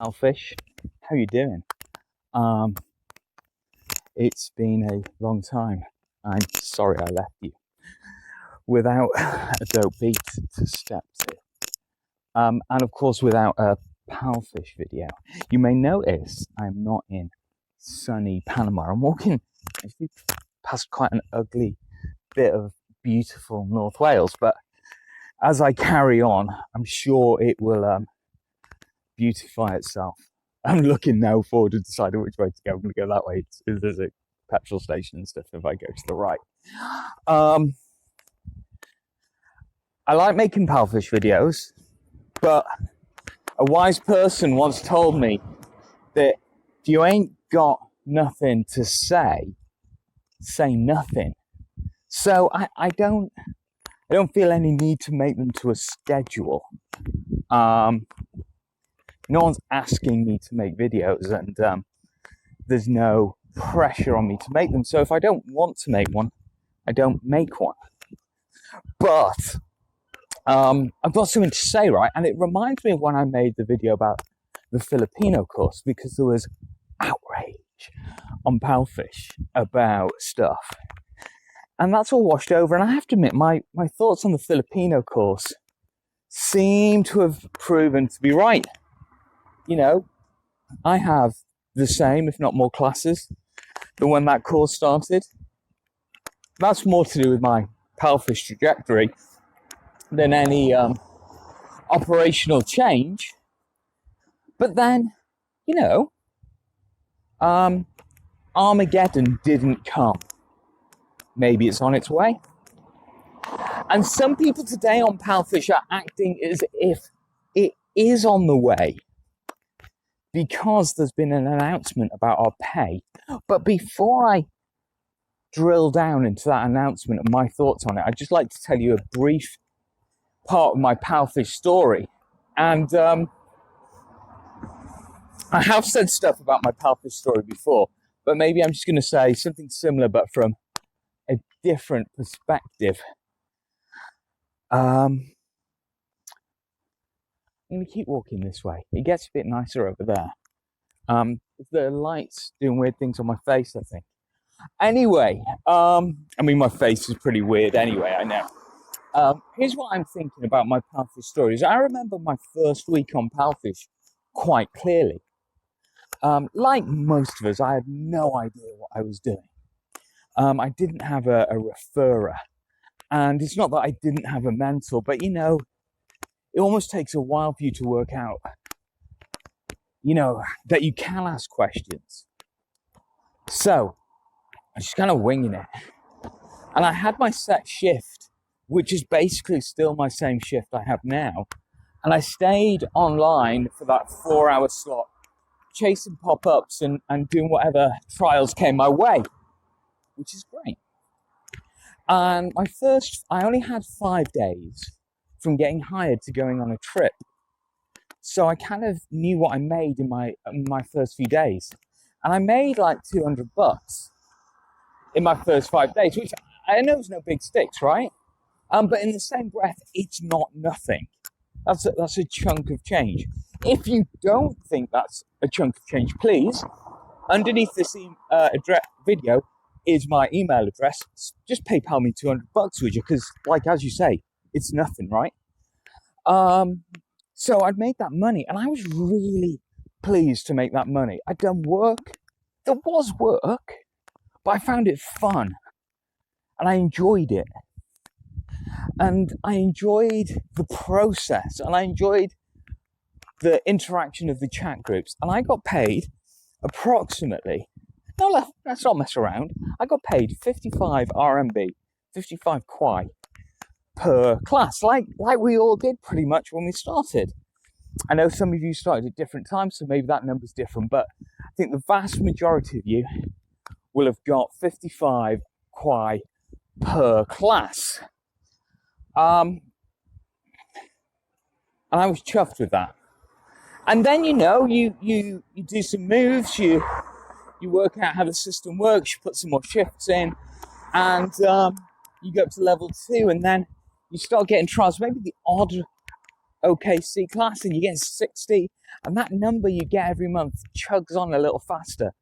PalFish, how you doing? Um, it's been a long time. I'm sorry I left you without a dope beat to step to. And of course without a PalFish video. You may notice I'm not in sunny Panama. I'm walking actually past quite an ugly bit of beautiful North Wales, but as I carry on, I'm sure it will beautify itself. I'm looking now forward to deciding which way to go. I'm going to go that way. There's a petrol station and stuff if I go to the right. I like making PalFish videos, but a wise person once told me that if you ain't got nothing to say nothing. So I don't feel any need to make them to a schedule. No one's asking me to make videos, and there's no pressure on me to make them. So if I don't want to make one, I don't make one. But I've got something to say, right? And it reminds me of when I made the video about the Filipino course, because there was outrage on PalFish about stuff. And that's all washed over. And I have to admit, my thoughts on the Filipino course seem to have proven to be right. You know, I have the same, if not more classes than when that course started. That's more to do with my PalFish trajectory than any operational change. But then, you know, Armageddon didn't come. Maybe it's on its way. And some people today on PalFish are acting as if it is on the way, because there's been an announcement about our pay. But before I drill down into that announcement and my thoughts on it, I'd just like to tell you a brief part of my PalFish story. And I have said stuff about my PalFish story before, but maybe I'm just going to say something similar, but from a different perspective. I'm going to keep walking this way. It gets a bit nicer over there. The light's doing weird things on my face, I think. Anyway, I mean, my face is pretty weird anyway, I know. Here's what I'm thinking about my PalFish stories. I remember my first week on PalFish quite clearly. Like most of us, I had no idea what I was doing. I didn't have a referrer. And it's not that I didn't have a mentor, but you know, it almost takes a while for you to work out, you know, that you can ask questions. So, I'm just kind of winging it. And I had my set shift, which is basically still my same shift I have now. And I stayed online for that 4-hour slot, chasing pop-ups and doing whatever trials came my way, which is great. And I only had 5 days from getting hired to going on a trip. So I kind of knew what I made in my first few days. And I made like $200 in my first 5 days, which I know is no big sticks, right? But in the same breath, it's not nothing. That's a chunk of change. If you don't think that's a chunk of change, please, underneath this video is my email address. Just PayPal me $200, would you? Because, like, as you say, it's nothing, right? So I'd made that money, and I was really pleased to make that money. I'd done work. There was work, but I found it fun, and I enjoyed it. And I enjoyed the process, and I enjoyed the interaction of the chat groups. And I got paid approximately, no, let's not mess around. I got paid 55 RMB, 55 kwai per class, like we all did pretty much when we started. I know some of you started at different times, so maybe that number's different, but I think the vast majority of you will have got 55 kwai per class. And I was chuffed with that. And then, you know, you do some moves, you work out how the system works, you put some more shifts in, and you go up to level 2, and then you start getting trials, maybe the odd OKC class, and you get 60, And that number you get every month chugs on a little faster.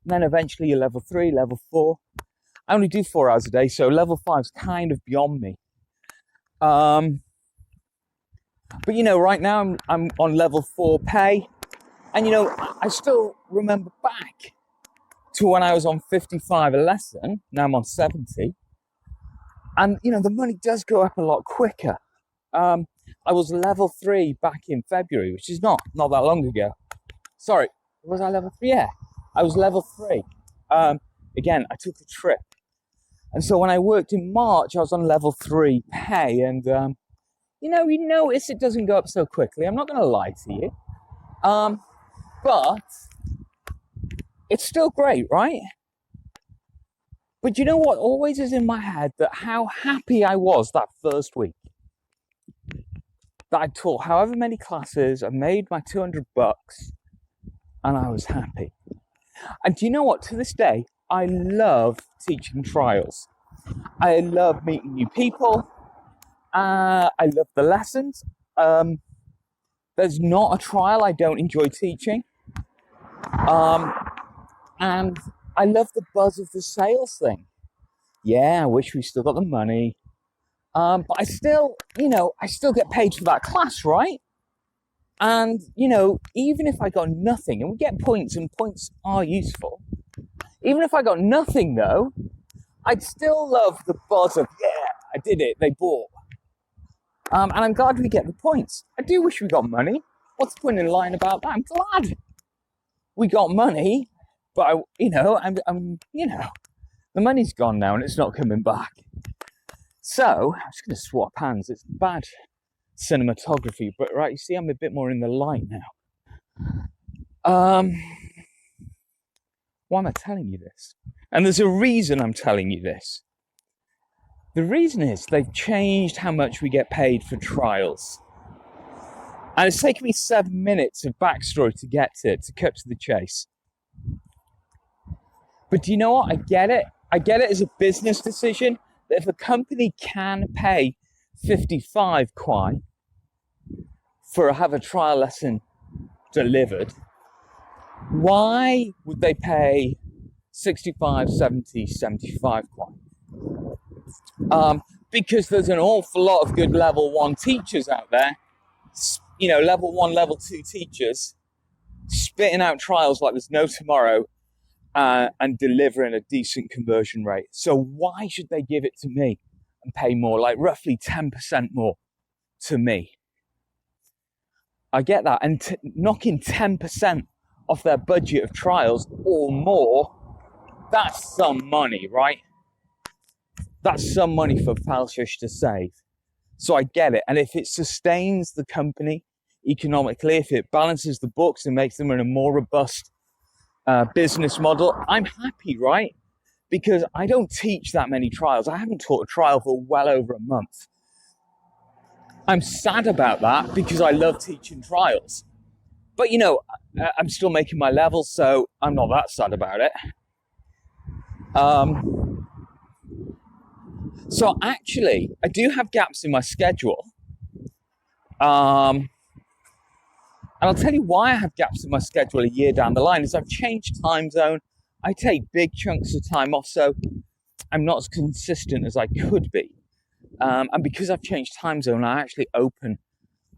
And then eventually you're level 3, level 4. I only do 4 hours a day, so level 5's kind of beyond me. But you know, right now I'm on level 4 pay. And you know, I still remember back to when I was on 55 a lesson. Now I'm on 70. And you know, the money does go up a lot quicker. I was level 3 back in February, which is not that long ago. Sorry, was I level 3? Yeah, I was level 3. Again, I took a trip. And so when I worked in March, I was on level 3 pay. And, you know, you notice it doesn't go up so quickly. I'm not going to lie to you. But it's still great, right? But you know what always is in my head? That how happy I was that first week. That I taught however many classes, I made my $200, and I was happy. And do you know what? To this day, I love teaching trials. I love meeting new people. I love the lessons. There's not a trial I don't enjoy teaching. And I love the buzz of the sales thing. Yeah, I wish we still got the money. But I still, you know, I still get paid for that class, right? And, you know, even if I got nothing, and we get points, and points are useful. Even if I got nothing, though, I'd still love the buzz of, yeah, I did it, they bought. And I'm glad we get the points. I do wish we got money. What's the point in lying about that? I'm glad we got money, but I'm, you know, the money's gone now and it's not coming back. So I'm just going to swap hands. It's bad cinematography, but right, you see, I'm a bit more in the light now. Why am I telling you this? And there's a reason I'm telling you this. The reason is they've changed how much we get paid for trials. And it's taken me 7 minutes of backstory to get to cut to the chase. But do you know what? I get it. I get it as a business decision that if a company can pay 55 kwai have a trial lesson delivered, why would they pay 65, 70, 75 kwai? Because there's an awful lot of good level 1 teachers out there, you know, level 1, level 2 teachers, spitting out trials like there's no tomorrow, and delivering a decent conversion rate. So why should they give it to me and pay more, like roughly 10% more to me? I get that. And knocking 10% off their budget of trials or more, that's some money, right? That's some money for PalFish to save. So I get it. And if it sustains the company economically, if it balances the books and makes them in a more robust business model, I'm happy, right? Because I don't teach that many trials. I haven't taught a trial for well over a month. I'm sad about that because I love teaching trials. But, you know, I'm still making my levels, so I'm not that sad about it. So actually, I do have gaps in my schedule. And I'll tell you why I have gaps in my schedule a year down the line is I've changed time zone. I take big chunks of time off, so I'm not as consistent as I could be. And because I've changed time zone, I actually open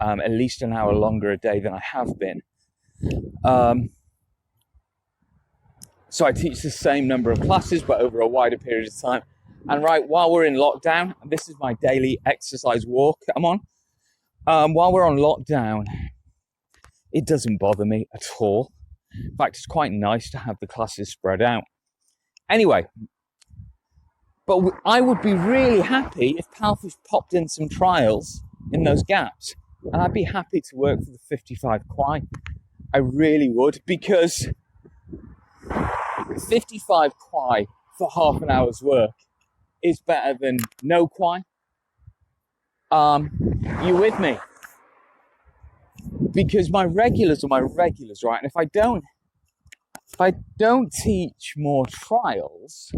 at least an hour longer a day than I have been. So I teach the same number of classes, but over a wider period of time. And right, while we're in lockdown, this is my daily exercise walk I'm on. While we're on lockdown, it doesn't bother me at all. In fact, it's quite nice to have the classes spread out. Anyway, but I would be really happy if PalFish popped in some trials in those gaps. And I'd be happy to work for the 55 kwai. I really would, because 55 kwai for half an hour's work is better than no kwai. You with me? Because my regulars are my regulars, right? And if I don't teach more trials,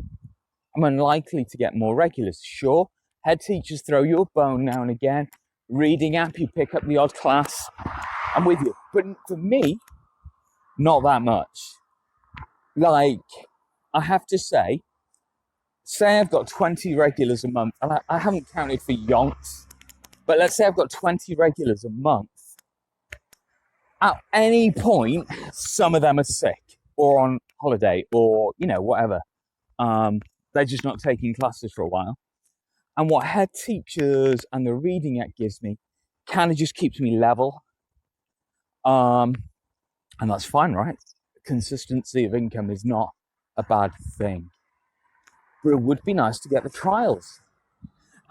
I'm unlikely to get more regulars. Sure, head teachers throw you a bone now and again. Reading app, you pick up the odd class. I'm with you. But for me, not that much. Like, I have to say I've got 20 regulars a month, and I haven't counted for yonks, but let's say I've got 20 regulars a month. At any point, some of them are sick or on holiday or, whatever. They're just not taking classes for a while. And what head teachers and the reading act gives me kind of just keeps me level. And that's fine, right? Consistency of income is not a bad thing. But it would be nice to get the trials.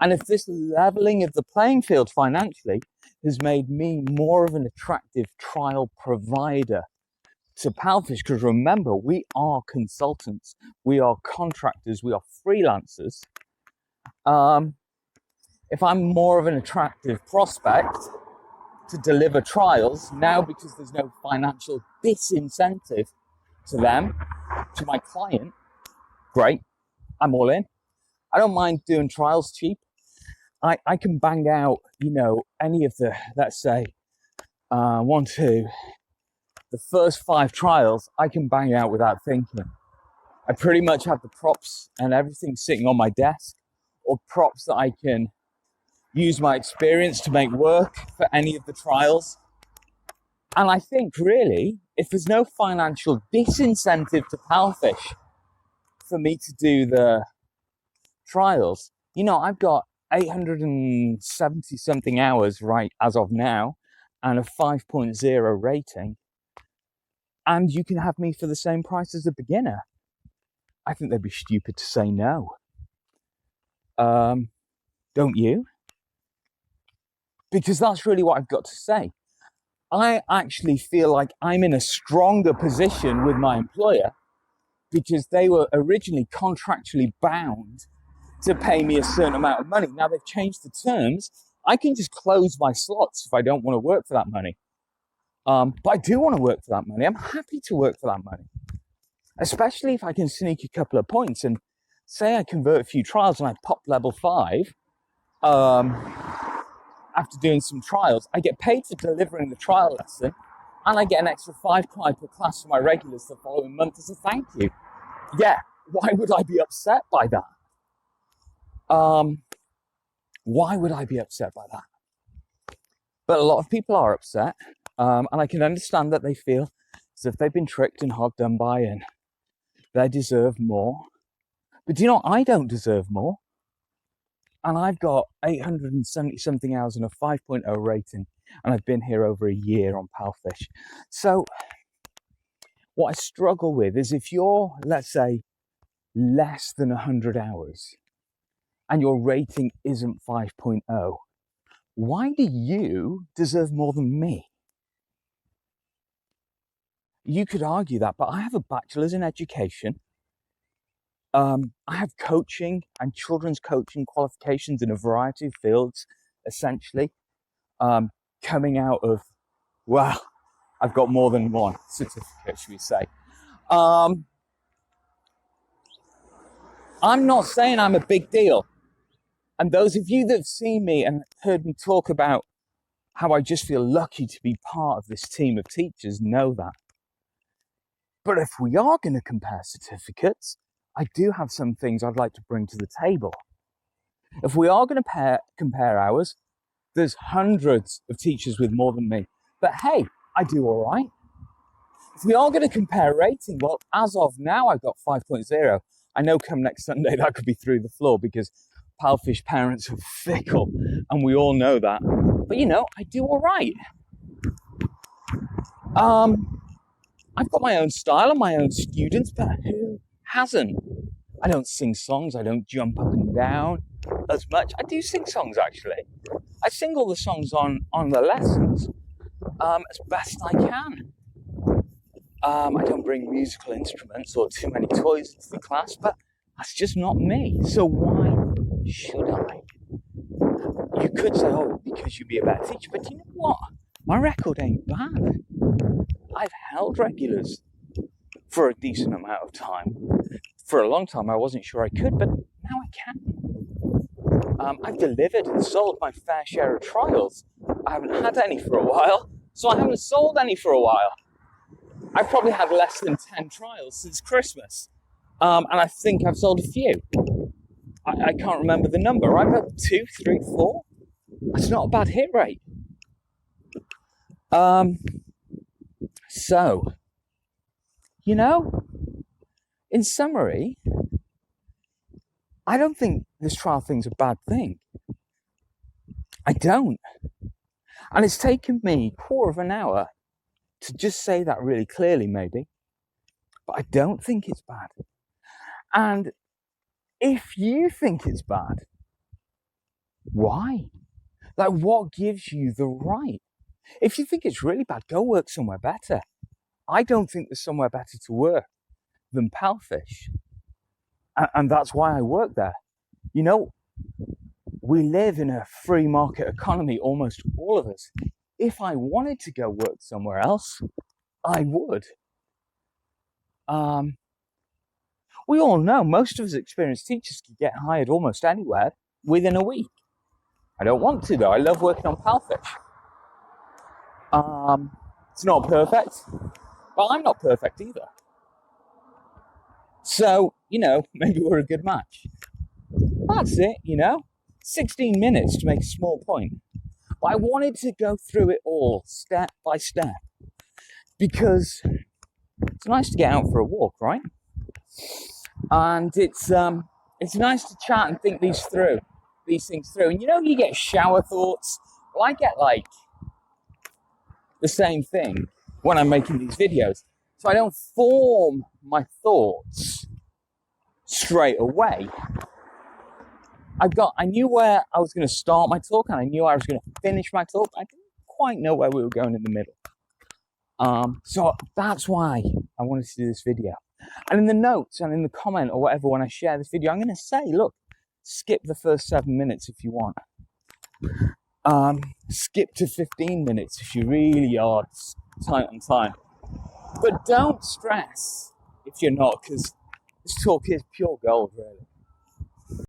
And if this leveling of the playing field financially has made me more of an attractive trial provider to PalFish, because remember, we are consultants, we are contractors, we are freelancers. If I'm more of an attractive prospect to deliver trials now, because there's no financial disincentive to them, to my client, great, I'm all in. I don't mind doing trials cheap. I can bang out, any of the, let's say, the first 5 trials, I can bang out without thinking. I pretty much have the props and everything sitting on my desk, or props that I can use my experience to make work for any of the trials. And I think, really, if there's no financial disincentive to PalFish for me to do the trials, I've got 870 something hours right as of now and a 5.0 rating, and you can have me for the same price as a beginner. I think they'd be stupid to say no. Don't you? Because that's really what I've got to say. I actually feel like I'm in a stronger position with my employer, because they were originally contractually bound to pay me a certain amount of money. Now they've changed the terms. I can just close my slots if I don't want to work for that money. But I do want to work for that money. I'm happy to work for that money, especially if I can sneak a couple of points. And say I convert a few trials and I pop level 5 after doing some trials. I get paid for delivering the trial lesson, and I get an extra 5 clients per class for my regulars the following month as a thank you. Yeah, why would I be upset by that? Why would I be upset by that? But a lot of people are upset, and I can understand that they feel as if they've been tricked and hard done by, and they deserve more. But do you know, I don't deserve more. And I've got 870 something hours and a 5.0 rating, and I've been here over a year on PalFish. So what I struggle with is, if you're, let's say, less than 100 hours and your rating isn't 5.0, why do you deserve more than me? You could argue that, but I have a bachelor's in education. I have coaching and children's coaching qualifications in a variety of fields, essentially. Coming out of, well, I've got more than one certificate, should we say. I'm not saying I'm a big deal. And those of you that have seen me and heard me talk about how I just feel lucky to be part of this team of teachers know that. But if we are going to compare certificates, I do have some things I'd like to bring to the table. If we are going to compare hours, there's hundreds of teachers with more than me. But hey, I do all right. If we are going to compare rating, well, as of now, I've got 5.0. I know come next Sunday, that could be through the floor, because PalFish parents are fickle, and we all know that. But I do all right. I've got my own style and my own students, but who hasn't? I don't sing songs. I don't jump up and down as much. I do sing songs, actually. I sing all the songs on the lessons as best I can. I don't bring musical instruments or too many toys into the class, but that's just not me. So why should I? You could say, oh, because you'd be a better teacher, but you know what? My record ain't bad. I've held regulars for a decent amount of time. For a long time, I wasn't sure I could, but now I can. I've delivered and sold my fair share of trials. I haven't had any for a while, So I haven't sold any for a while. I've probably had less than 10 trials since Christmas. And I think I've sold a few. I can't remember the number, right? About 2, 3, 4. That's not a bad hit rate. So, you know, in summary, I don't think this trial thing's a bad thing. I don't. And it's taken me a quarter of an hour to just say that really clearly, maybe. But I don't think it's bad. And if you think it's bad, why? Like, what gives you the right? If you think it's really bad, go work somewhere better. I don't think there's somewhere better to work than PalFish. And that's why I work there. You know, we live in a free market economy, almost all of us. If I wanted to go work somewhere else, I would. We all know most of us experienced teachers can get hired almost anywhere within a week. I don't want to, though. I love working on PalFish. It's not perfect, but I'm not perfect either. So, you know, maybe we're a good match. That's it, you know. 16 minutes to make a small point. But I wanted to go through it all step by step because it's nice to get out for a walk, right? And it's nice to chat and think these things through. And you know, you get shower thoughts. Well, I get like the same thing when I'm making these videos. So I don't form my thoughts straight away. I knew where I was going to start my talk and I knew I was going to finish my talk. I didn't quite know where we were going in the middle. So that's why I wanted to do this video. And in the notes and in the comment or whatever, when I share this video, I'm going to say, look, skip the first 7 minutes if you want. Skip to 15 minutes if you really are tight on time. But don't stress if you're not, because this talk is pure gold, really.